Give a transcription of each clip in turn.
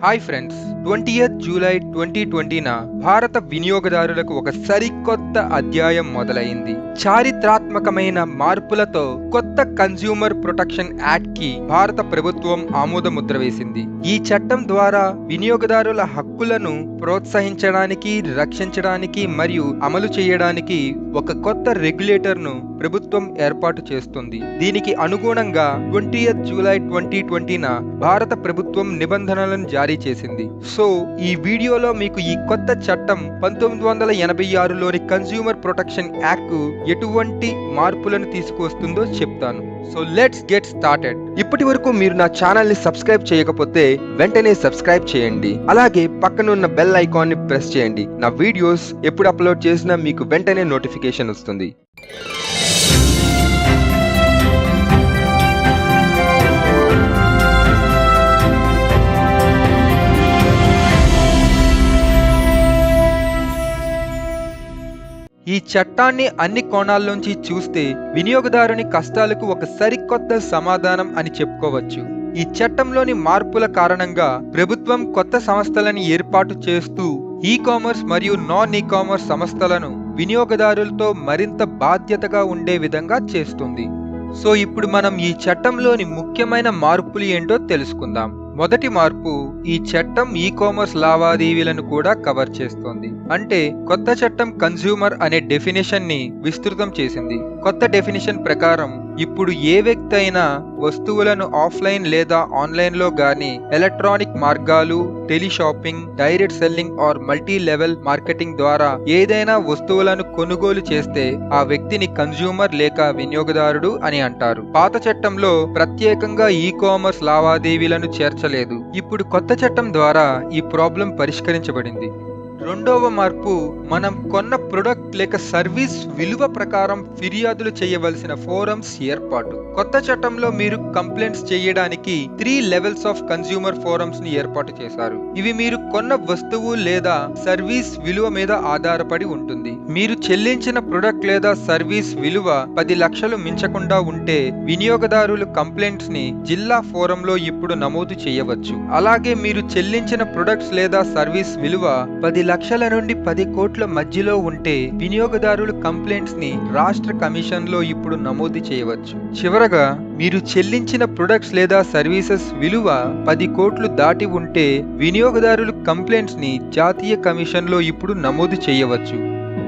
Hi friends, 20th July 2020న భారత వినియోగదారులకు ఒక సరికొత్త అధ్యాయం మొదలైంది. చారిత్రాత్మకమైన మార్పులతో కొత్త కన్స్యూమర్ ప్రొటెక్షన్ యాక్ట్ కి భారత ప్రభుత్వం ఆమోద ముద్ర వేసింది. ఈ చట్టం ద్వారా వినియోగదారుల హక్కులను ప్రోత్సహించడానికి, రక్షించడానికి మరియు అమలు చేయడానికి ఒక కొత్త రెగ్యులేటర్ ను ప్రభుత్వం ఏర్పాటు చేస్తుంది. దీనికి అనుగుణంగా 20th జూలై 2020న భారత ప్రభుత్వం నిబంధనలను జారీ చేసింది. సో ఈ వీడియోలో మీకు ఈ కొత్త చట్టం 1986లోని కన్స్యూమర్ ప్రొటెక్షన్ యాక్ట్ ఎటువంటి మార్పులను తీసుకువస్తుందో చెప్తాను. So let's get started. ఇప్పటి వరకు మీరు నా ఛానల్ ని సబ్స్క్రైబ్ చేయకపోతే వెంటనే సబ్స్క్రైబ్ చేయండి. అలాగే పక్కనున్న బెల్ ఐకాన్ ని ప్రెస్ చేయండి. నా వీడియోస్ ఎప్పుడు అప్లోడ్ చేసినా మీకు వెంటనే నోటిఫికేషన్ వస్తుంది. ఈ చట్టాన్ని అన్ని కోణాల్లోంచి చూస్తే వినియోగదారుని కష్టాలకు ఒక సరికొత్త సమాధానం అని చెప్పుకోవచ్చు. ఈ చట్టంలోని మార్పుల కారణంగా ప్రభుత్వం కొత్త సంస్థలను ఏర్పాటు చేస్తూ ఈ కామర్స్ మరియు నాన్ ఈ కామర్స్ సంస్థలను వినియోగదారులతో మరింత బాధ్యతగా ఉండే విధంగా చేస్తుంది. సో ఇప్పుడు మనం ఈ చట్టంలోని ముఖ్యమైన మార్పులు ఏంటో తెలుసుకుందాం. మొదటి మార్పు, ఈ చట్టం ఈ కామర్స్ లావాదేవీలను కూడా కవర్ చేస్తోంది. అంటే కొత్త చట్టం కన్స్యూమర్ అనే డెఫినేషన్ ని విస్తృతం చేసింది. కొత్త డెఫినేషన్ ప్రకారం ఇప్పుడు ఏ వ్యక్తి అయినా వస్తువులను ఆఫ్లైన్ లేదా ఆన్లైన్ లో గాని ఎలక్ట్రానిక్ మార్గాలు, teleshopping, direct selling or multi level marketing ద్వారా ఏదైనా వస్తువులను కొనుగోలు చేస్తే ఆ వ్యక్తిని కన్స్యూమర్ లేక వినియోగదారుడు అని అంటారు. పాత చట్టంలో ప్రత్యేకంగా ఈ కామర్స్ లావాదేవీలను చేర్చలేదు. ఇప్పుడు కొత్త చట్టం ద్వారా ఈ ప్రాబ్లం పరిష్కరించబడింది. రెండవ మార్పు, మనం కొన్న ప్రొడక్ట్ లేక సర్వీస్ విలువ ప్రకారం ఫిర్యాదులు చేయవలసిన ఫోరమ్స్ ఏర్పాటు. కొత్త చట్టంలో మీరు కంప్లైంట్స్ చేయడానికి 3 లెవెల్స్ ఆఫ్ కన్స్యూమర్ ఫోరమ్స్ ని ఏర్పాటు చేశారు. ఇవి మీరు కొన్న వస్తువు లేదా సర్వీస్ విలువ మీద ఆధారపడి ఉంటుంది. మీరు చెల్లించిన ప్రొడక్ట్ లేదా సర్వీస్ విలువ 10 లక్షలు మించకుండా ఉంటే వినియోగదారులు కంప్లైంట్స్ ని జిల్లా ఫోరంలో ఇప్పుడు నమోదు చేయవచ్చు. అలాగే మీరు చెల్లించిన ప్రొడక్ట్స్ లేదా సర్వీస్ విలువ 10 లక్షల నుండి 10 కోట్ల మధ్యలో ఉంటే వినియోగదారులు కంప్లైంట్స్ ని రాష్ట్ర కమిషన్ లో ఇప్పుడు నమోదు చేయవచ్చు. చివరగా మీరు చెల్లించిన ప్రొడక్ట్స్ లేదా సర్వీసెస్ విలువ 10 కోట్లు దాటి ఉంటే వినియోగదారులు కంప్లైంట్స్ ని జాతీయ కమిషన్ లో ఇప్పుడు నమోదు చేయవచ్చు.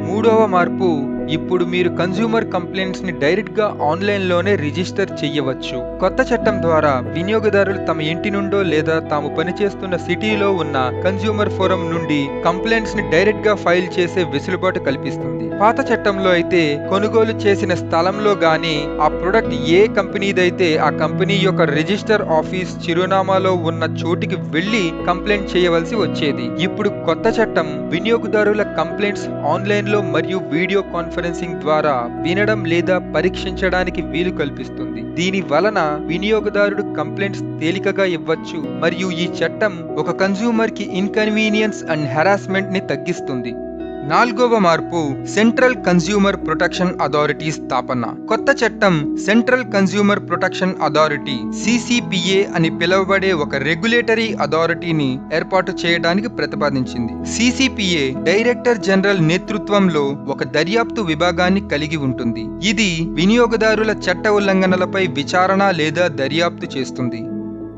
మూడవ మార్పు, ఇప్పుడు మీరు కన్స్యూమర్ కంప్లైంట్స్ ని డైరెక్ట్ గా ఆన్లైన్ లోనే రిజిస్టర్ చేయవచ్చు. కొత్త చట్టం ద్వారా వినియోగదారులు తమ ఇంటి నుండో లేదా తాము పనిచేస్తున్న సిటీలో ఉన్న కన్స్యూమర్ ఫోరం నుండి కంప్లైంట్స్ ని డైరెక్ట్ గా ఫైల్ చేసే వెసులుబాటు కల్పిస్తుంది. పాత చట్టంలో అయితే కొనుగోలు చేసిన స్థలంలో గాని ఆ ప్రొడక్ట్ ఏ కంపెనీదైతే ఆ కంపెనీ యొక్క రిజిస్టర్ ఆఫీస్ చిరునామాలో ఉన్న చోటికి వెళ్లి కంప్లైంట్ చేయవలసి వచ్చేది. ఇప్పుడు కొత్త చట్టం వినియోగదారుల కంప్లైంట్స్ ఆన్లైన్ లో మరియు వీడియో కాన్ఫరెన్సింగ్ ద్వారా వినడం లేదా పరీక్షించడానికి వీలు కల్పిస్తుంది. దీని వలన వినియోగదారుడు కంప్లైంట్స్ తేలికగా ఇవ్వచ్చు మరియు ఈ చట్టం ఒక కన్స్యూమర్ కి ఇన్కన్వీనియన్స్ అండ్ హెరాస్మెంట్ ని తగ్గిస్తుంది. నాలుగవ మార్పు, సెంట్రల్ కన్స్యూమర్ ప్రొటెక్షన్ అథారిటీ స్థాపన. కొత్త చట్టం central consumer protection authority CCPA అని పిలువబడే ఒక రెగ్యులేటరీ అథారిటీని ఏర్పాటు చేయడానికి ప్రతిపాదించింది. CCPA డైరెక్టర్ జనరల్ నేతృత్వంలో ఒక దర్యాప్తు విభాగాన్ని కలిగి ఉంటుంది. ఇది వినియోగదారుల చట్ట ఉల్లంఘనలపై విచారణ లేదా దర్యాప్తు చేస్తుంది.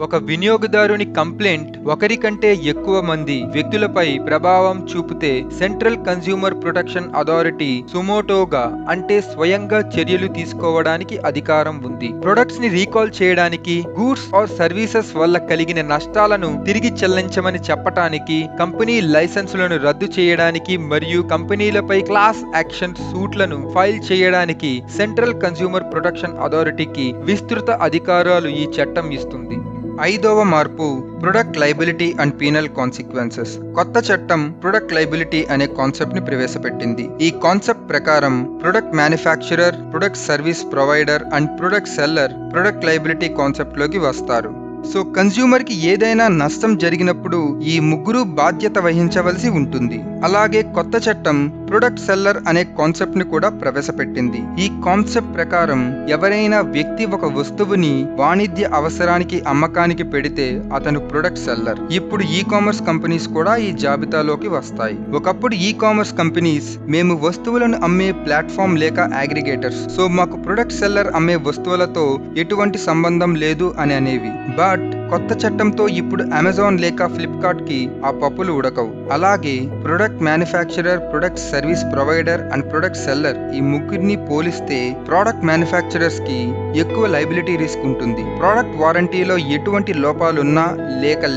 ఒక వినియోగదారుని కంప్లైంట్ ఒకరి కంటే ఎక్కువ మంది వ్యక్తులపై ప్రభావం చూపితే సెంట్రల్ కన్స్యూమర్ ప్రొటెక్షన్ అథారిటీ సుమోటోగా అంటే స్వయంగా చర్యలు తీసుకోవడానికి అధికారం ఉంది. ప్రొడక్ట్స్ ని రీకాల్ చేయడానికి, గూడ్స్ ఆర్ సర్వీసెస్ వల్ల కలిగిన నష్టాలను తిరిగి చెల్లించమని చెప్పటానికి, కంపెనీ లైసెన్సులను రద్దు చేయడానికి మరియు కంపెనీలపై క్లాస్ యాక్షన్ సూట్లను ఫైల్ చేయడానికి సెంట్రల్ కన్స్యూమర్ ప్రొటెక్షన్ అథారిటీకి విస్తృత అధికారాలు ఈ చట్టం ఇస్తుంది. ఐదవ మార్పు, product liability and penal consequences. కొత్త చట్టం ప్రొడక్ట్ లైబిలిటీ అనే కాన్సెప్ట్ ని ప్రవేశపెట్టింది. ఈ కాన్సెప్ట్ ప్రకారం product manufacturer, product service provider and product seller product liability concept లోకి వస్తారు. సో కన్స్యూమర్ కి ఏదైనా నష్టం జరిగినప్పుడు ఈ ముగ్గురు బాధ్యత వహించవలసి ఉంటుంది. అలాగే కొత్త చట్టం ప్రొడక్ట్ సెల్లర్ అనే కాన్సెప్ట్ ని కూడా ప్రవేశపెట్టింది. ఈ కాన్సెప్ట్ ప్రకారం ఎవరైనా వ్యక్తి ఒక వస్తువుని వాణిజ్య అవసరానికి అమ్మకానికి పెడితే అతను ప్రొడక్ట్ సెల్లర్. ఇప్పుడు ఈ కామర్స్ కంపెనీస్ కూడా ఈ జాబితాలోకి వస్తాయి. ఒకప్పుడు ఈ కామర్స్ కంపెనీస్ మేము వస్తువులను అమ్మే ప్లాట్ఫామ్ లేక అగ్రిగేటర్స్, సో మాకు ప్రొడక్ట్ సెల్లర్ అమ్మే వస్తువులతో ఎటువంటి సంబంధం లేదు అని అనేవి. బట్ కొత్త చట్టంతో ఇప్పుడు అమెజాన్ లేక ఫ్లిప్కార్ట్ కి ఆ పప్పులు ఉడకవు. అలాగే product manufacturer, product service provider and product seller ఈ ముగ్గురిని పోలిస్తే ప్రొడక్ట్ మ్యానుఫ్యాక్చరర్స్ కి ఎక్కువ లైబిలిటీ రిస్క్ ఉంటుంది. ప్రొడక్ట్ వారంటీలో ఎటువంటి లోపాలున్నా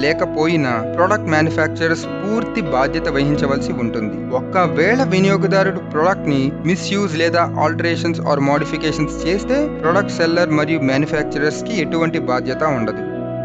లేకపోయినా ప్రొడక్ట్ మ్యానుఫ్యాక్చరర్స్ పూర్తి బాధ్యత వహించవలసి ఉంటుంది. ఒకవేళ వినియోగదారుడు ప్రొడక్ట్ ని మిస్యూజ్ లేదా ఆల్టరేషన్స్ ఆర్ మోడిఫికేషన్స్ చేస్తే ప్రొడక్ట్ సెల్లర్ మరియు మ్యానుఫ్యాక్చరర్స్ కి ఎటువంటి బాధ్యత ఉండదు.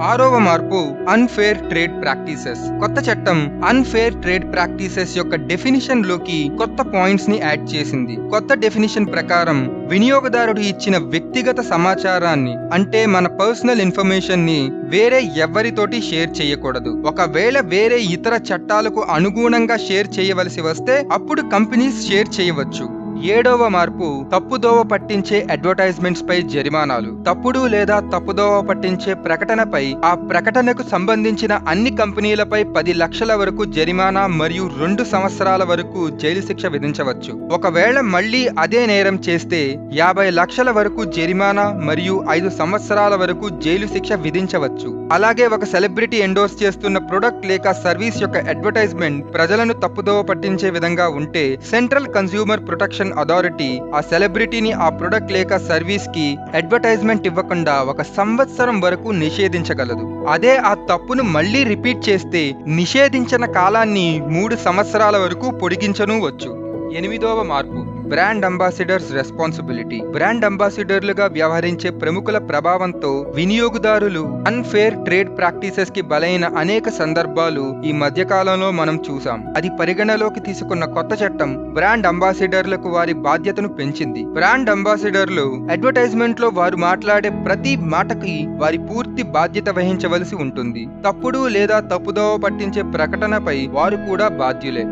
ఆరవ మార్పు అన్ఫేర్ ట్రేడ్ ప్రాక్టీసెస్. కొత్త చట్టం అన్ఫేర్ ట్రేడ్ ప్రాక్టీసెస్ యొక్క డెఫినిషన్ లోకి కొత్త పాయింట్స్ ని యాడ్ చేసింది. కొత్త డెఫినిషన్ ప్రకారం వినియోగదారుడు ఇచ్చిన వ్యక్తిగత సమాచారాన్ని, అంటే మన పర్సనల్ ఇన్ఫర్మేషన్ ని వేరే ఎవరితోటి షేర్ చేయకూడదు. ఒకవేళ వేరే ఇతర చట్టాలకు అనుగుణంగా షేర్ చేయవలసి వస్తే అప్పుడు కంపెనీస్ షేర్ చేయవచ్చు. ఏడవ మార్పు తప్పుదోవ పట్టించే అడ్వర్టైజ్మెంట్స్ పై జరిమానాలు. తప్పుడు లేదా తప్పుదోవ పట్టించే ప్రకటనపై ఆ ప్రకటనకు సంబంధించిన అన్ని కంపెనీలపై 10 లక్షల వరకు జరిమానా మరియు 2 సంవత్సరాల వరకు జైలు శిక్ష విధించవచ్చు. ఒకవేళ మళ్ళీ అదే నేరం చేస్తే 50 లక్షల వరకు జరిమానా మరియు 5 సంవత్సరాల వరకు జైలు శిక్ష విధించవచ్చు. అలాగే ఒక సెలబ్రిటీ ఎండోర్స్ చేస్తున్న ప్రొడక్ట్ లేక సర్వీస్ యొక్క అడ్వర్టైజ్మెంట్ ప్రజలను తప్పుదోవ పట్టించే విధంగా ఉంటే సెంట్రల్ కన్స్యూమర్ ప్రొటెక్షన్ అథారిటీ ఆ సెలబ్రిటీని ఆ ప్రొడక్ట్ లేక సర్వీస్ కి అడ్వర్టైజ్మెంట్ ఇవ్వకుండా 1 సంవత్సరం వరకు నిషేధించగలదు. అదే ఆ తప్పును మళ్ళీ రిపీట్ చేస్తే నిషేధించిన కాలాన్ని 3 సంవత్సరాల వరకు పొడిగించనూవచ్చు. 8వ మార్పు బ్రాండ్ అంబాసిడర్స్ రెస్పాన్సిబిలిటీ. బ్రాండ్ అంబాసిడర్లుగా వ్యవహరించే ప్రముఖుల ప్రభావంతో వినియోగదారులు అన్ఫేర్ ట్రేడ్ ప్రాక్టీసెస్ కి బలైన అనేక సందర్భాలు ఈ మధ్య కాలంలో మనం చూసాం. అది పరిగణలోకి తీసుకున్న కొత్త చట్టం బ్రాండ్ అంబాసిడర్లకు వారి బాధ్యతను పెంచింది. బ్రాండ్ అంబాసిడర్లు అడ్వర్టైజ్మెంట్ లో వారు మాట్లాడే ప్రతి మాటకి వారి పూర్తి బాధ్యత వహించవలసి ఉంటుంది. తప్పుడు లేదా తప్పుదోవ పట్టించే ప్రకటనపై వారు కూడా బాధ్యులే.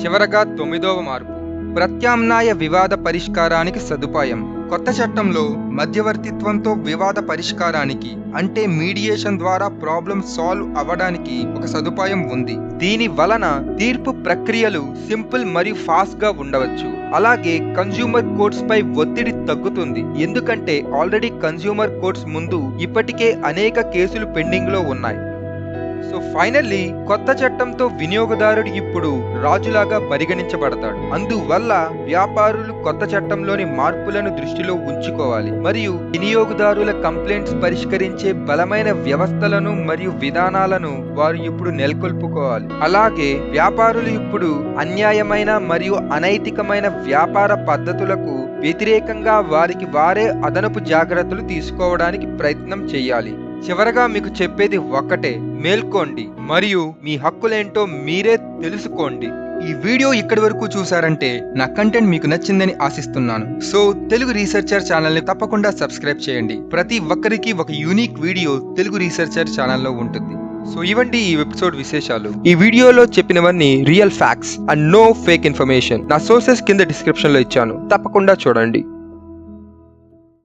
చివరగా 9వ మార్పు ప్రత్యామ్నాయ వివాద పరిష్కారానికి సదుపాయం. కొత్త చట్టంలో మధ్యవర్తిత్వంతో వివాద పరిష్కారానికి, అంటే మీడియేషన్ ద్వారా ప్రాబ్లం సాల్వ్ అవ్వడానికి ఒక సదుపాయం ఉంది. దీని వలన తీర్పు ప్రక్రియలు సింపుల్ మరియు ఫాస్ట్ గా ఉండవచ్చు. అలాగే కన్స్యూమర్ కోర్ట్స్ పై ఒత్తిడి తగ్గుతుంది, ఎందుకంటే ఆల్రెడీ కన్స్యూమర్ కోర్ట్స్ ముందు ఇప్పటికే అనేక కేసులు పెండింగ్ లో ఉన్నాయి. సో ఫైనల్లీ కొత్త చట్టంతో వినియోగదారుడు ఇప్పుడు రాజులాగా పరిగణించబడతాడు. అందువల్ల వ్యాపారులు కొత్త చట్టంలోని మార్పులను దృష్టిలో ఉంచుకోవాలి మరియు వినియోగదారుల కంప్లైంట్స్ పరిష్కరించే బలమైన వ్యవస్థలను మరియు విధానాలను వారు ఇప్పుడు నెలకొల్పుకోవాలి. అలాగే వ్యాపారులు ఇప్పుడు అన్యాయమైన మరియు అనైతికమైన వ్యాపార పద్ధతులకు వ్యతిరేకంగా వారికి వారే అదనపు జాగ్రత్తలు తీసుకోవడానికి ప్రయత్నం చేయాలి. చివరగా మీకు చెప్పేది ఒక్కటే, మేల్కోండి మరియు మీ హక్కులేంటో మీరే తెలుసుకోండి. ఈ వీడియో ఇక్కడి వరకు చూసారంటే నా కంటెంట్ మీకు నచ్చిందని ఆశిస్తున్నాను. సో తెలుగు రీసెర్చర్ ఛానల్ ని తప్పకుండా సబ్స్క్రైబ్ చేయండి. ప్రతి ఒక్కరికి ఒక యూనిక్ వీడియో తెలుగు రీసెర్చర్ ఛానల్లో ఉంటుంది. సో ఇవండి ఈ ఎపిసోడ్ విశేషాలు. ఈ వీడియోలో చెప్పినవన్నీ real facts and no fake information. నా సోర్సెస్ కింద డిస్క్రిప్షన్ లో ఇచ్చాను, తప్పకుండా చూడండి.